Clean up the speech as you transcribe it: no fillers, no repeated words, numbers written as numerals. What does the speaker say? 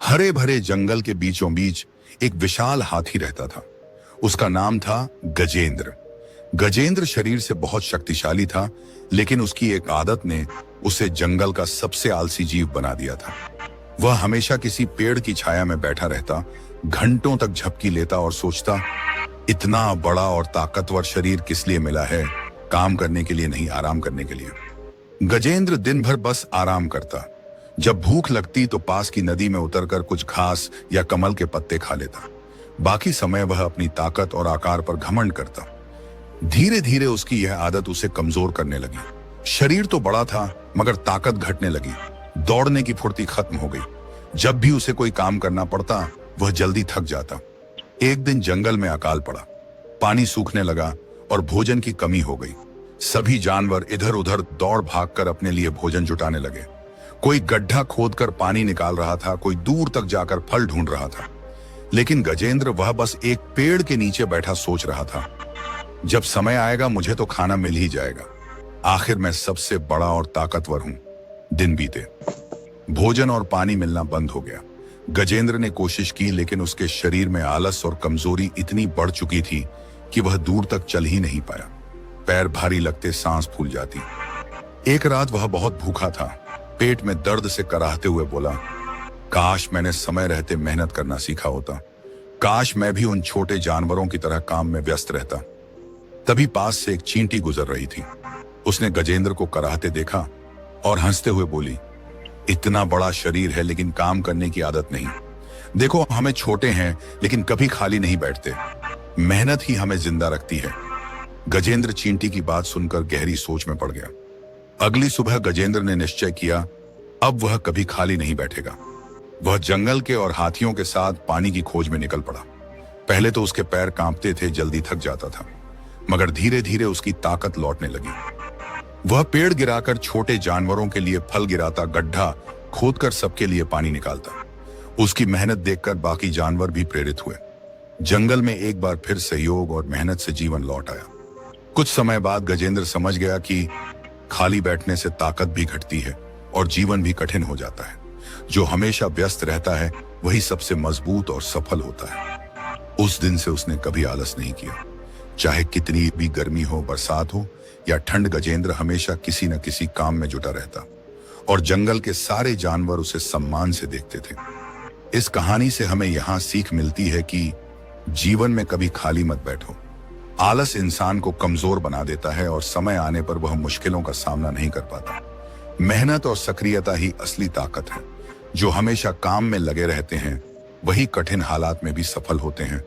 हरे भरे जंगल के बीचों बीच एक विशाल हाथी रहता था। उसका नाम था गजेंद्र। गजेंद्र शरीर से बहुत शक्तिशाली था, लेकिन उसकी एक आदत ने उसे जंगल का सबसे आलसी जीव बना दिया था। वह हमेशा किसी पेड़ की छाया में बैठा रहता, घंटों तक झपकी लेता और सोचता, इतना बड़ा और ताकतवर शरीर किस लिए मिला है? काम करने के लिए नहीं, आराम करने के लिए। गजेंद्र दिन भर बस आराम करता। जब भूख लगती तो पास की नदी में उतरकर कुछ घास या कमल के पत्ते खा लेता। बाकी समय वह अपनी ताकत और आकार पर घमंड करता। धीरे धीरे उसकी यह आदत उसे कमजोर करने लगी। शरीर तो बड़ा था, मगर ताकत घटने लगी। दौड़ने की फुर्ती खत्म हो गई। जब भी उसे कोई काम करना पड़ता, वह जल्दी थक जाता। एक दिन जंगल में अकाल पड़ा, पानी सूखने लगा और भोजन की कमी हो गई। सभी जानवर इधर उधर दौड़ भागकर अपने लिए भोजन जुटाने लगे। कोई गड्ढा खोदकर पानी निकाल रहा था, कोई दूर तक जाकर फल ढूंढ रहा था। लेकिन गजेंद्र वह बस एक पेड़ के नीचे बैठा सोच रहा था, जब समय आएगा मुझे तो खाना मिल ही जाएगा। आखिर मैं सबसे बड़ा और ताकतवर हूं। दिन बीते, भोजन और पानी मिलना बंद हो गया। गजेंद्र ने कोशिश की, लेकिन उसके शरीर में आलस और कमजोरी इतनी बढ़ चुकी थी कि वह दूर तक चल ही नहीं पाया। पैर भारी लगते सांस फूल जाती। एक रात वह बहुत भूखा था। पेट में दर्द से कराहते हुए बोला, काश मैंने समय रहते मेहनत करना सीखा होता। काश मैं भी उन छोटे जानवरों की तरह काम में व्यस्त रहता। तभी पास से एक चींटी गुजर रही थी। उसने गजेंद्र को कराहते देखा और हंसते हुए बोली, इतना बड़ा शरीर है लेकिन काम करने की आदत नहीं। देखो, हमें छोटे हैं लेकिन कभी खाली नहीं बैठते। मेहनत ही हमें जिंदा रखती है। गजेंद्र चींटी की बात सुनकर गहरी सोच में पड़ गया। अगली सुबह गजेंद्र ने निश्चय किया, अब वह कभी खाली नहीं बैठेगा। वह जंगल के और हाथियों के साथ पानी की खोज में निकल पड़ा। पहले तो उसके पैर कांपते थे, जल्दी थक जाता था, मगर धीरे धीरे उसकी ताकत लौटने लगी। वह पेड़ गिराकर छोटे जानवरों के लिए फल गिराता, गड्ढा खोदकर सबके लिए पानी निकालता। उसकी मेहनत देखकर बाकी जानवर भी प्रेरित हुए। जंगल में एक बार फिर सहयोग और मेहनत से जीवन लौट आया। कुछ समय बाद गजेंद्र समझ गया कि खाली बैठने से ताकत भी घटती है और जीवन भी कठिन हो जाता है। जो हमेशा व्यस्त रहता है वही सबसे मजबूत और सफल होता है। उस दिन से उसने कभी आलस नहीं किया। चाहे कितनी भी गर्मी हो, बरसात हो या ठंड, गजेंद्र हमेशा किसी न किसी काम में जुटा रहता और जंगल के सारे जानवर उसे सम्मान से देखते थे। इस कहानी से हमें यहाँ सीख मिलती है कि जीवन में कभी खाली मत बैठो। आलस इंसान को कमजोर बना देता है और समय आने पर वह मुश्किलों का सामना नहीं कर पाता। मेहनत और सक्रियता ही असली ताकत है। जो हमेशा काम में लगे रहते हैं वही कठिन हालात में भी सफल होते हैं।